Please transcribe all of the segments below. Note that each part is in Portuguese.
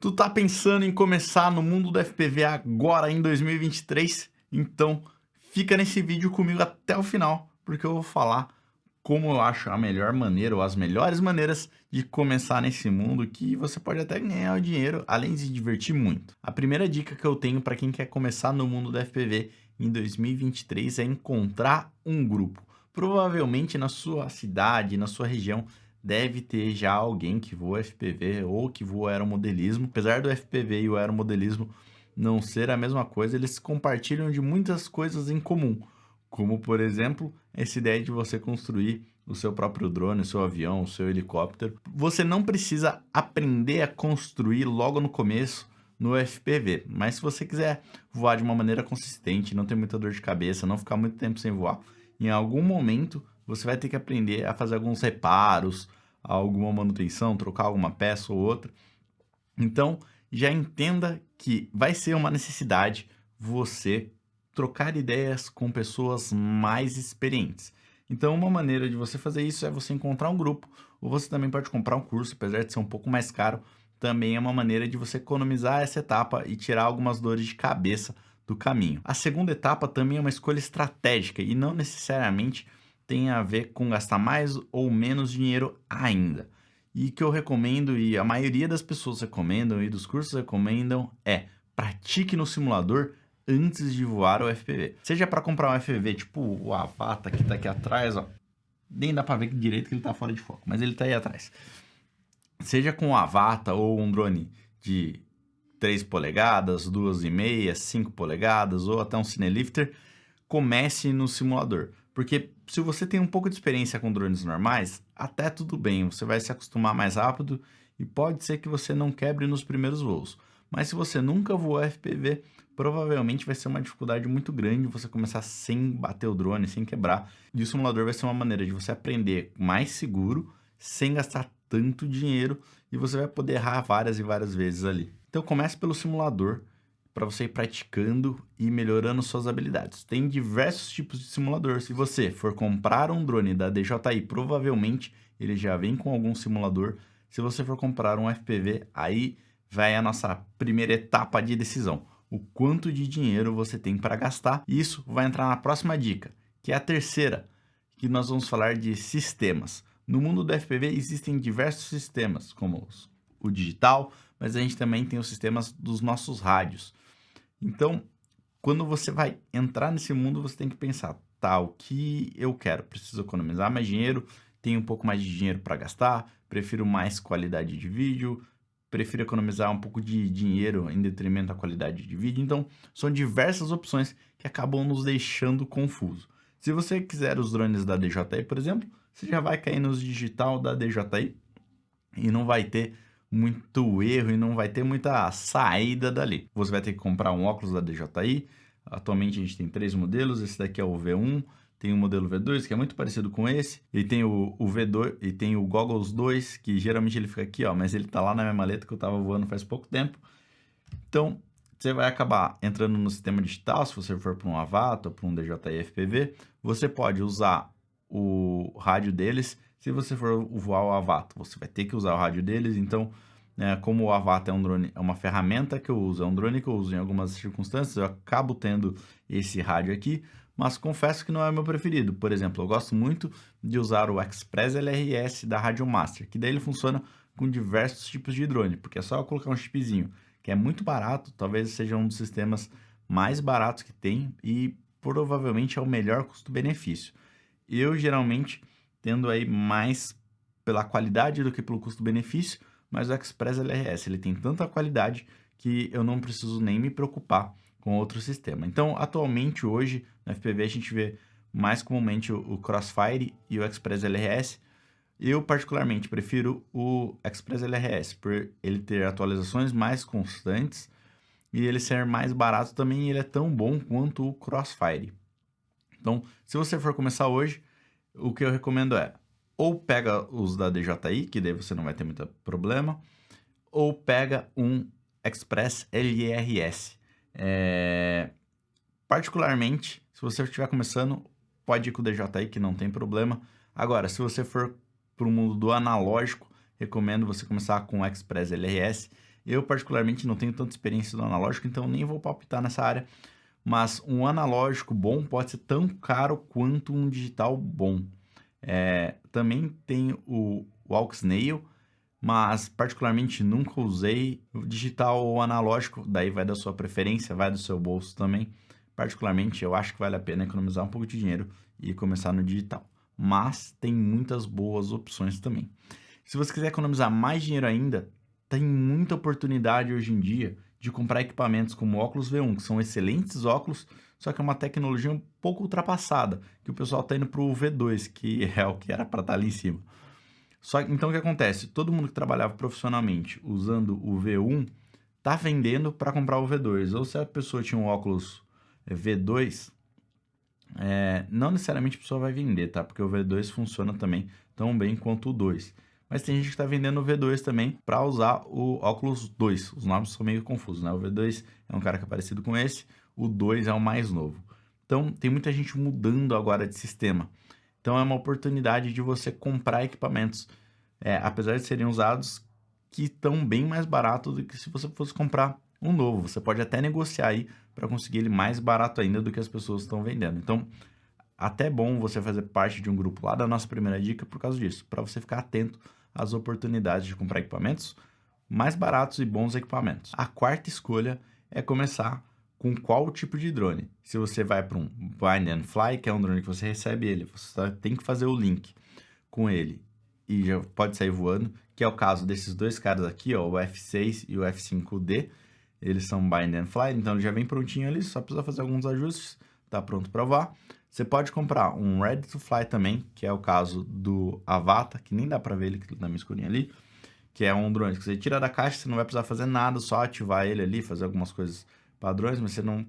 Tu tá pensando em começar no mundo do FPV agora em 2023? Então fica nesse vídeo comigo até o final, porque eu vou falar como eu acho a melhor maneira ou as melhores maneiras de começar nesse mundo que você pode até ganhar o dinheiro, além de se divertir muito. A primeira dica que eu tenho para quem quer começar no mundo do FPV em 2023 é encontrar um grupo. Provavelmente na sua cidade, na sua região, deve ter já alguém que voa FPV ou que voa aeromodelismo. Apesar do FPV e o aeromodelismo não ser a mesma coisa, eles compartilham de muitas coisas em comum, como por exemplo, essa ideia de você construir o seu próprio drone, o seu avião, o seu helicóptero. Você não precisa aprender a construir logo no começo no FPV, mas se você quiser voar de uma maneira consistente, não ter muita dor de cabeça, não ficar muito tempo sem voar, em algum momento você vai ter que aprender a fazer alguns reparos, alguma manutenção, trocar alguma peça ou outra. Então, já entenda que vai ser uma necessidade você trocar ideias com pessoas mais experientes. Então, uma maneira de você fazer isso é você encontrar um grupo, ou você também pode comprar um curso, apesar de ser um pouco mais caro, também é uma maneira de você economizar essa etapa e tirar algumas dores de cabeça do caminho. A segunda etapa também é uma escolha estratégica e não necessariamente tem a ver com gastar mais ou menos dinheiro ainda. E que eu recomendo, e a maioria das pessoas recomendam, e dos cursos recomendam, é pratique no simulador antes de voar o FPV. Seja para comprar um FPV, tipo o Avata que tá aqui atrás, ó. Nem dá para ver direito que ele tá fora de foco, mas ele tá aí atrás. Seja com o Avata ou um drone de 3 polegadas, 2,5, 5 polegadas ou até um Cinelifter, comece no simulador. Porque se você tem um pouco de experiência com drones normais, até tudo bem, você vai se acostumar mais rápido e pode ser que você não quebre nos primeiros voos. Mas se você nunca voou FPV, provavelmente vai ser uma dificuldade muito grande você começar sem bater o drone, sem quebrar. E o simulador vai ser uma maneira de você aprender mais seguro, sem gastar tanto dinheiro, e você vai poder errar várias e várias vezes ali. Então comece pelo simulador, para você ir praticando e melhorando suas habilidades. Tem diversos tipos de simulador. Se você for comprar um drone da DJI, provavelmente ele já vem com algum simulador. Se você for comprar um FPV, aí vai a nossa primeira etapa de decisão. O quanto de dinheiro você tem para gastar. Isso vai entrar na próxima dica, que é a terceira, que nós vamos falar de sistemas. No mundo do FPV existem diversos sistemas, como o digital, mas a gente também tem os sistemas dos nossos rádios. Então, quando você vai entrar nesse mundo, você tem que pensar, tá, o que eu quero? Preciso economizar mais dinheiro, tenho um pouco mais de dinheiro para gastar, prefiro mais qualidade de vídeo, prefiro economizar um pouco de dinheiro em detrimento da qualidade de vídeo. Então, são diversas opções que acabam nos deixando confuso. Se você quiser os drones da DJI, por exemplo, você já vai cair nos digital da DJI e não vai ter muito erro e não vai ter muita saída dali. Você vai ter que comprar um óculos da DJI. Atualmente a gente tem 3 modelos, esse daqui é o V1, tem o modelo V2, que é muito parecido com esse, e tem o V2 e tem o Goggles 2, que geralmente ele fica aqui, ó, mas ele tá lá na minha maleta que eu tava voando faz pouco tempo. Então, você vai acabar entrando no sistema digital, se você for para um Avata ou para um DJI FPV, você pode usar o rádio deles. Se você for voar o Avata, você vai ter que usar o rádio deles. Então, como o Avata é um drone, é uma ferramenta que eu uso, é um drone que eu uso em algumas circunstâncias, eu acabo tendo esse rádio aqui, mas confesso que não é o meu preferido. Por exemplo, eu gosto muito de usar o Express LRS da Radio Master, que daí ele funciona com diversos tipos de drone, porque é só eu colocar um chipzinho, que é muito barato, talvez seja um dos sistemas mais baratos que tem e provavelmente é o melhor custo-benefício. Eu geralmente tendo aí mais pela qualidade do que pelo custo-benefício, mas o Express LRS ele tem tanta qualidade que eu não preciso nem me preocupar com outro sistema. Então, atualmente, hoje, no FPV, a gente vê mais comumente o Crossfire e o Express LRS. Eu, particularmente, prefiro o Express LRS, por ele ter atualizações mais constantes e ele ser mais barato também, ele é tão bom quanto o Crossfire. Então, se você for começar hoje, o que eu recomendo é ou pega os da DJI, que daí você não vai ter muito problema, ou pega um Express LRS. Particularmente, se você estiver começando, pode ir com o DJI, que não tem problema. Agora, se você for para o mundo do analógico, recomendo você começar com o Express LRS. Eu, particularmente, não tenho tanta experiência no analógico, então nem vou palpitar nessa área. Mas um analógico bom pode ser tão caro quanto um digital bom. Também tem o Auxnail, mas particularmente nunca usei o digital ou analógico, daí vai da sua preferência, vai do seu bolso também. Particularmente, eu acho que vale a pena economizar um pouco de dinheiro e começar no digital. Mas tem muitas boas opções também. Se você quiser economizar mais dinheiro ainda, tem muita oportunidade hoje em dia de comprar equipamentos como o óculos V1, que são excelentes óculos, só que é uma tecnologia um pouco ultrapassada, que o pessoal está indo para o V2, que é o que era para estar ali em cima. Então o que acontece? Todo mundo que trabalhava profissionalmente usando o V1 está vendendo para comprar o V2. Ou se a pessoa tinha um óculos V2, não necessariamente a pessoa vai vender, tá? Porque o V2 funciona também tão bem quanto o 2. Mas tem gente que está vendendo o V2 também para usar o óculos 2. Os nomes são meio confusos, né? O V2 é um cara que é parecido com esse, o 2 é o mais novo. Então tem muita gente mudando agora de sistema. Então é uma oportunidade de você comprar equipamentos, apesar de serem usados, que estão bem mais baratos do que se você fosse comprar um novo. Você pode até negociar aí para conseguir ele mais barato ainda do que as pessoas estão vendendo. Então, até é bom você fazer parte de um grupo lá da nossa primeira dica por causa disso, para você ficar atento às oportunidades de comprar equipamentos mais baratos e bons equipamentos. A quarta escolha é começar com qual tipo de drone. Se você vai para um Bind and Fly, que é um drone que você recebe ele, você tem que fazer o link com ele e já pode sair voando, que é o caso desses dois caras aqui, ó, o F6 e o F5D. Eles são Bind and Fly, então ele já vem prontinho ali, só precisa fazer alguns ajustes, tá pronto para voar. Você pode comprar um Ready to Fly também, que é o caso do Avata, que nem dá para ver ele na minha escurinha ali, que é um drone que você tira da caixa, você não vai precisar fazer nada, só ativar ele ali, fazer algumas coisas padrões, mas você não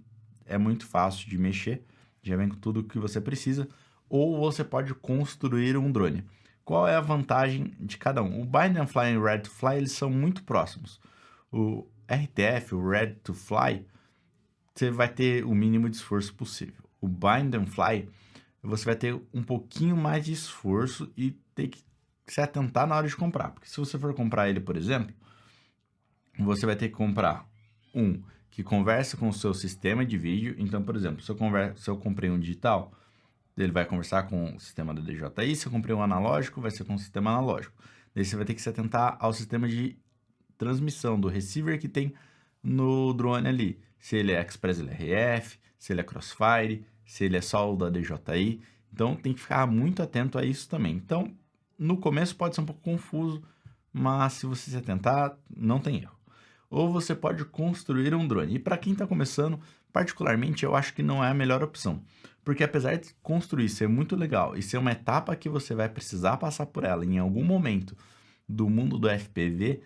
é muito fácil de mexer, já vem com tudo o que você precisa. Ou você pode construir um drone. Qual é a vantagem de cada um? O Bind and Fly e o Ready to Fly, eles são muito próximos. O RTF, o Ready to Fly, você vai ter o mínimo de esforço possível. O Bind and Fly, você vai ter um pouquinho mais de esforço e ter que se atentar na hora de comprar. Porque se você for comprar ele, por exemplo, você vai ter que comprar um que conversa com o seu sistema de vídeo. Então, por exemplo, se eu comprei um digital, ele vai conversar com o sistema da DJI. Se eu comprei um analógico, vai ser com o sistema analógico. Daí você vai ter que se atentar ao sistema de transmissão do receiver que tem no drone ali. Se ele é Express LRF, se ele é Crossfire, se ele é só o da DJI. Então tem que ficar muito atento a isso também. Então, no começo pode ser um pouco confuso, mas se você se atentar, não tem erro. Ou você pode construir um drone. E para quem está começando, particularmente, eu acho que não é a melhor opção. Porque apesar de construir ser muito legal e ser uma etapa que você vai precisar passar por ela em algum momento do mundo do FPV,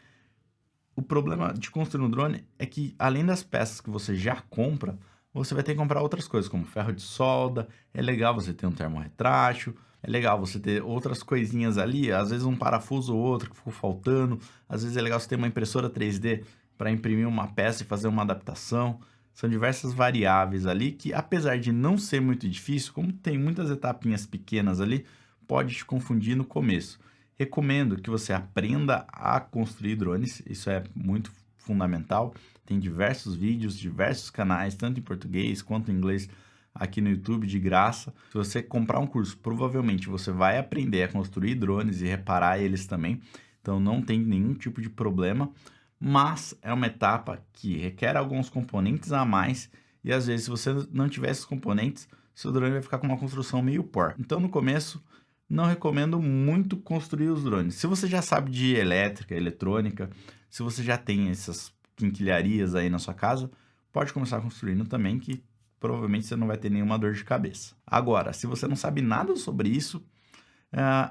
o problema de construir um drone é que, além das peças que você já compra, você vai ter que comprar outras coisas, como ferro de solda. É legal você ter um termorretrátil, é legal você ter outras coisinhas ali, às vezes um parafuso ou outro que ficou faltando, às vezes é legal você ter uma impressora 3D para imprimir uma peça e fazer uma adaptação. São diversas variáveis ali que, apesar de não ser muito difícil, como tem muitas etapinhas pequenas ali, pode te confundir no começo. Recomendo que você aprenda a construir drones, isso é muito fundamental. Tem diversos vídeos, diversos canais, tanto em português quanto em inglês, aqui no YouTube de graça. Se você comprar um curso, provavelmente você vai aprender a construir drones e reparar eles também. Então não tem nenhum tipo de problema, mas é uma etapa que requer alguns componentes a mais e às vezes se você não tiver esses componentes, seu drone vai ficar com uma construção meio porca. Então no começo, não recomendo muito construir os drones. Se você já sabe de elétrica, eletrônica, se você já tem essas quinquilharias aí na sua casa, pode começar construindo também, que provavelmente você não vai ter nenhuma dor de cabeça. Agora, se você não sabe nada sobre isso,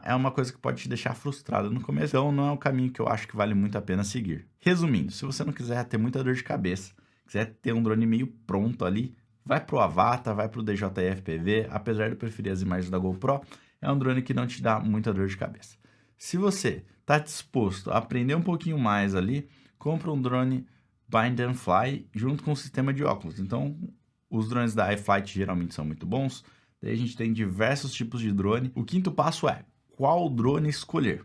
é uma coisa que pode te deixar frustrado no começo, então não é um caminho que eu acho que vale muito a pena seguir. Resumindo, se você não quiser ter muita dor de cabeça, quiser ter um drone meio pronto ali, vai pro Avata, vai pro DJI FPV, apesar de eu preferir as imagens da GoPro, é um drone que não te dá muita dor de cabeça. Se você está disposto a aprender um pouquinho mais ali, compra um drone Bind and Fly junto com o sistema de óculos. Então, os drones da iFlight geralmente são muito bons. Daí a gente tem diversos tipos de drone. O quinto passo é qual drone escolher.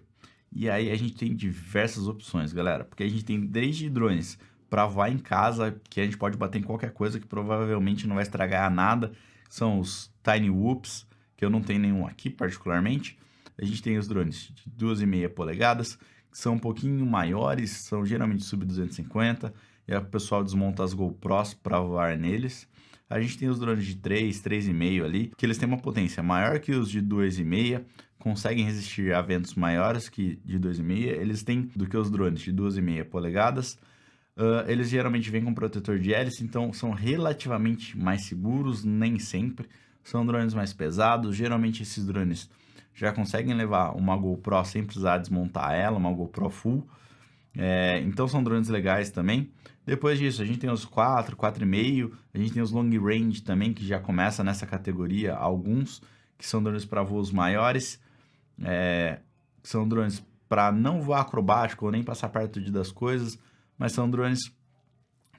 E aí a gente tem diversas opções, galera, porque a gente tem desde drones para voar em casa, que a gente pode bater em qualquer coisa que provavelmente não vai estragar nada, são os Tiny Whoops, que eu não tenho nenhum aqui particularmente. A gente tem os drones de 2,5 polegadas, que são um pouquinho maiores, são geralmente sub 250, e aí o pessoal desmonta as GoPros para voar neles. A gente tem os drones de 3, 3,5 ali, que eles têm uma potência maior que os de 2,5, conseguem resistir a ventos maiores que de 2,5, eles têm do que os drones de 2,5 polegadas. Eles geralmente vêm com protetor de hélice, então são relativamente mais seguros, nem sempre. São drones mais pesados, geralmente esses drones já conseguem levar uma GoPro sem precisar desmontar ela, uma GoPro full. Então são drones legais também. Depois disso, a gente tem os 4, 4,5, a gente tem os long range também, que já começa nessa categoria, alguns, que são drones para voos maiores, que são drones para não voar acrobático ou nem passar perto das coisas, mas são drones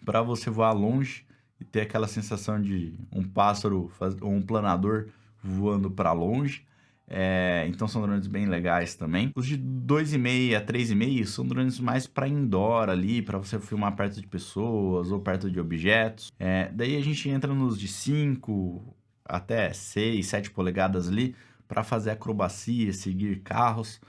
para você voar longe e ter aquela sensação de um pássaro ou um planador voando para longe. Então são drones bem legais também. Os de 2,5 a 3,5 são drones mais para indoor ali, para você filmar perto de pessoas ou perto de objetos. Daí a gente entra nos de 5 até 6, 7 polegadas ali para fazer acrobacia, seguir carros.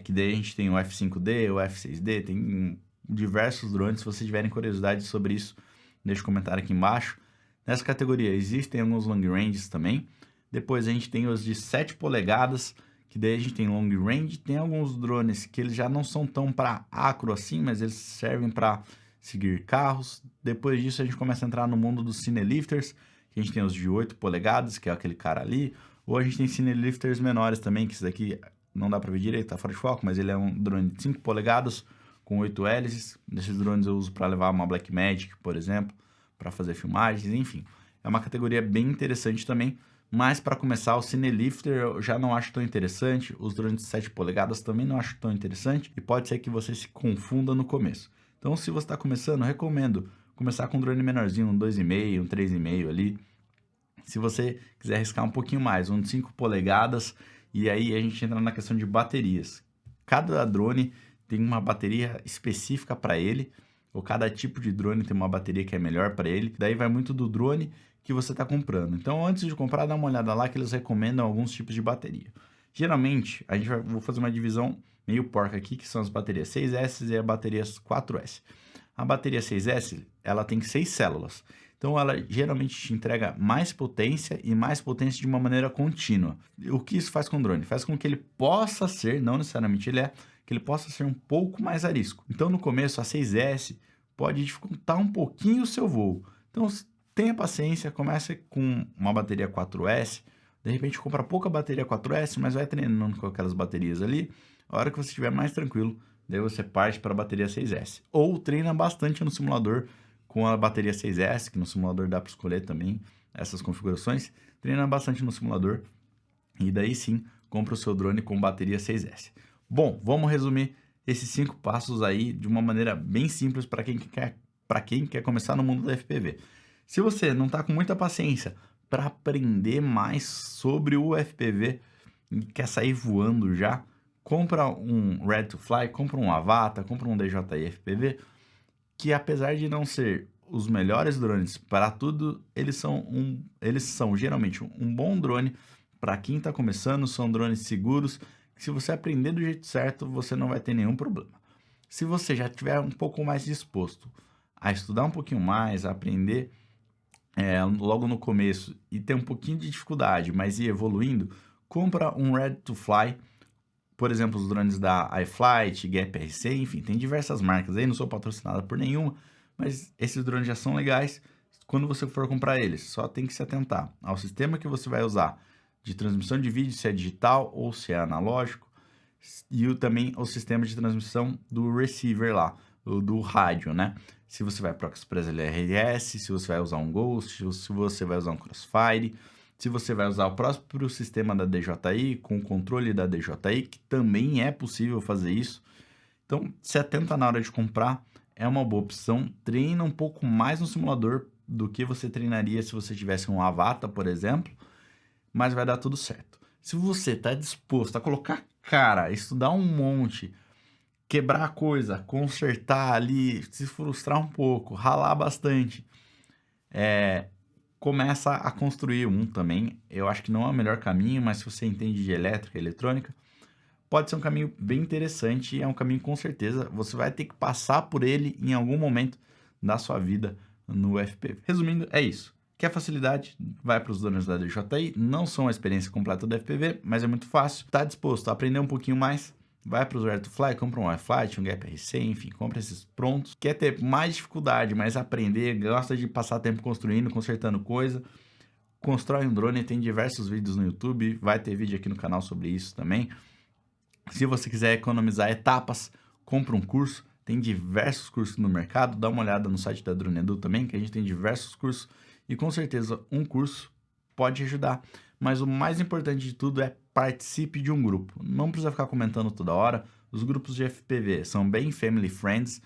Que daí a gente tem o F5D, o F6D, tem diversos drones. Se vocês tiverem curiosidade sobre isso, deixa um comentário aqui embaixo. Nessa categoria existem alguns long ranges também. Depois a gente tem os de 7 polegadas, que daí a gente tem long range. Tem alguns drones que eles já não são tão para acro assim, mas eles servem para seguir carros. Depois disso a gente começa a entrar no mundo dos cinelifters, que a gente tem os de 8 polegadas, que é aquele cara ali. Ou a gente tem cinelifters menores também, que esse daqui não dá para ver direito, tá fora de foco, mas ele é um drone de 5 polegadas com 8 hélices. Desses drones eu uso para levar uma Blackmagic, por exemplo, para fazer filmagens, enfim. É uma categoria bem interessante também, mas para começar, o Cinelifter eu já não acho tão interessante, os drones de 7 polegadas também não acho tão interessante, e pode ser que você se confunda no começo. Então, se você está começando, eu recomendo começar com um drone menorzinho, um 2,5, um 3,5 ali. Se você quiser arriscar um pouquinho mais, um de 5 polegadas, e aí a gente entra na questão de baterias. Cada drone tem uma bateria específica para ele, ou cada tipo de drone tem uma bateria que é melhor para ele. Daí vai muito do drone que você está comprando. Então, antes de comprar, dá uma olhada lá que eles recomendam alguns tipos de bateria. Geralmente, vou fazer uma divisão meio porca aqui, que são as baterias 6S e a bateria 4S. A bateria 6S, ela tem 6 células. Então, ela geralmente te entrega mais potência e mais potência de uma maneira contínua. O que isso faz com o drone? Faz com que ele possa ser, não necessariamente ele é, que ele possa ser um pouco mais arisco. Então, no começo, a 6S pode dificultar um pouquinho o seu voo. Então, tenha paciência, comece com uma bateria 4S, de repente compra pouca bateria 4S, mas vai treinando com aquelas baterias ali. A hora que você estiver mais tranquilo, daí você parte para a bateria 6S. Ou treina bastante no simulador com a bateria 6S, que no simulador dá para escolher também essas configurações. Treina bastante no simulador e daí sim, compra o seu drone com bateria 6S. Bom, vamos resumir esses 5 passos aí de uma maneira bem simples para quem quer começar no mundo da FPV. Se você não está com muita paciência para aprender mais sobre o FPV e quer sair voando já, compra um Ready to Fly, compra um Avata, compra um DJI FPV, que apesar de não ser os melhores drones para tudo, eles são geralmente um bom drone para quem está começando, são drones seguros, que se você aprender do jeito certo, você não vai ter nenhum problema. Se você já estiver um pouco mais disposto a estudar um pouquinho mais, a aprender logo no começo e ter um pouquinho de dificuldade, mas ir evoluindo, compra um Ready to Fly, por exemplo, os drones da iFlight, Gap RC, enfim, tem diversas marcas aí, não sou patrocinado por nenhuma, mas esses drones já são legais. Quando você for comprar eles, só tem que se atentar ao sistema que você vai usar de transmissão de vídeo, se é digital ou se é analógico, e também o sistema de transmissão do receiver lá, do rádio, né? Se você vai para o Express LRS, se você vai usar um Ghost, se você vai usar um Crossfire, se você vai usar o próprio sistema da DJI, com o controle da DJI, que também é possível fazer isso. Então, se atenta na hora de comprar, é uma boa opção. Treina um pouco mais no simulador do que você treinaria se você tivesse um Avata, por exemplo, mas vai dar tudo certo. Se você está disposto a colocar Cara, estudar um monte, quebrar a coisa, consertar ali, se frustrar um pouco, ralar bastante, começa a construir um também. Eu acho que não é o melhor caminho, mas se você entende de elétrica e eletrônica, pode ser um caminho bem interessante e é um caminho com certeza você vai ter que passar por ele em algum momento da sua vida no FPV. Resumindo, é isso. Quer facilidade? Vai para os donos da DJI. Não são a experiência completa do FPV, mas é muito fácil. Está disposto a aprender um pouquinho mais? Vai para os Air2Fly, compra um iFlight, um Gap RC, enfim, compra esses prontos. Quer ter mais dificuldade, mas aprender, gosta de passar tempo construindo, consertando coisa? Constrói um drone, tem diversos vídeos no YouTube, vai ter vídeo aqui no canal sobre isso também. Se você quiser economizar etapas, compra um curso. Tem diversos cursos no mercado. Dá uma olhada no site da Dronedu também, que a gente tem diversos cursos. E com certeza um curso pode ajudar. Mas o mais importante de tudo é participe de um grupo. Não precisa ficar comentando toda hora. Os grupos de FPV são bem family friends.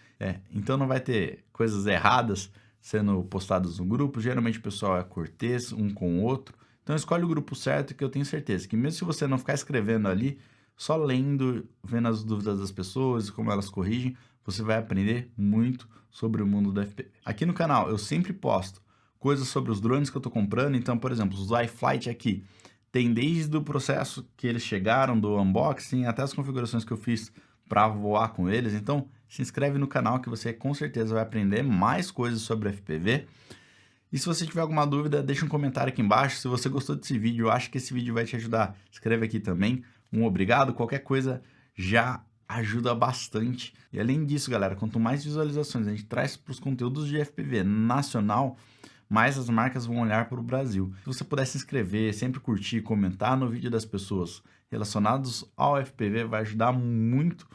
Então não vai ter coisas erradas sendo postadas no grupo. Geralmente o pessoal é cortês um com o outro. Então escolhe o grupo certo, que eu tenho certeza que mesmo se você não ficar escrevendo ali, só lendo, vendo as dúvidas das pessoas e como elas corrigem, você vai aprender muito sobre o mundo do FPV. Aqui no canal eu sempre posto coisas sobre os drones que eu estou comprando. Então, por exemplo, os iFlight aqui tem desde o processo que eles chegaram, do unboxing, até as configurações que eu fiz para voar com eles. Então, se inscreve no canal que você com certeza vai aprender mais coisas sobre FPV. E se você tiver alguma dúvida, deixa um comentário aqui embaixo. Se você gostou desse vídeo, eu acho que esse vídeo vai te ajudar, escreve aqui também. Um obrigado, qualquer coisa já ajuda bastante. E além disso, galera, quanto mais visualizações a gente traz para os conteúdos de FPV nacional, mais as marcas vão olhar para o Brasil. Se você puder se inscrever, sempre curtir, comentar no vídeo das pessoas relacionados ao FPV, vai ajudar muito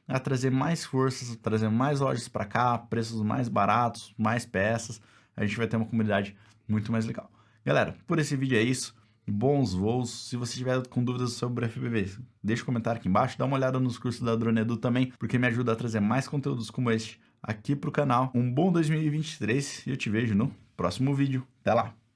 a trazer mais forças, a trazer mais lojas para cá, preços mais baratos, mais peças. A gente vai ter uma comunidade muito mais legal. Galera, por esse vídeo é isso. Bons voos. Se você tiver com dúvidas sobre o FPV, deixa um comentário aqui embaixo. Dá uma olhada nos cursos da Dronedu também, porque me ajuda a trazer mais conteúdos como este aqui para o canal. Um bom 2023 e eu te vejo no próximo vídeo. Até lá!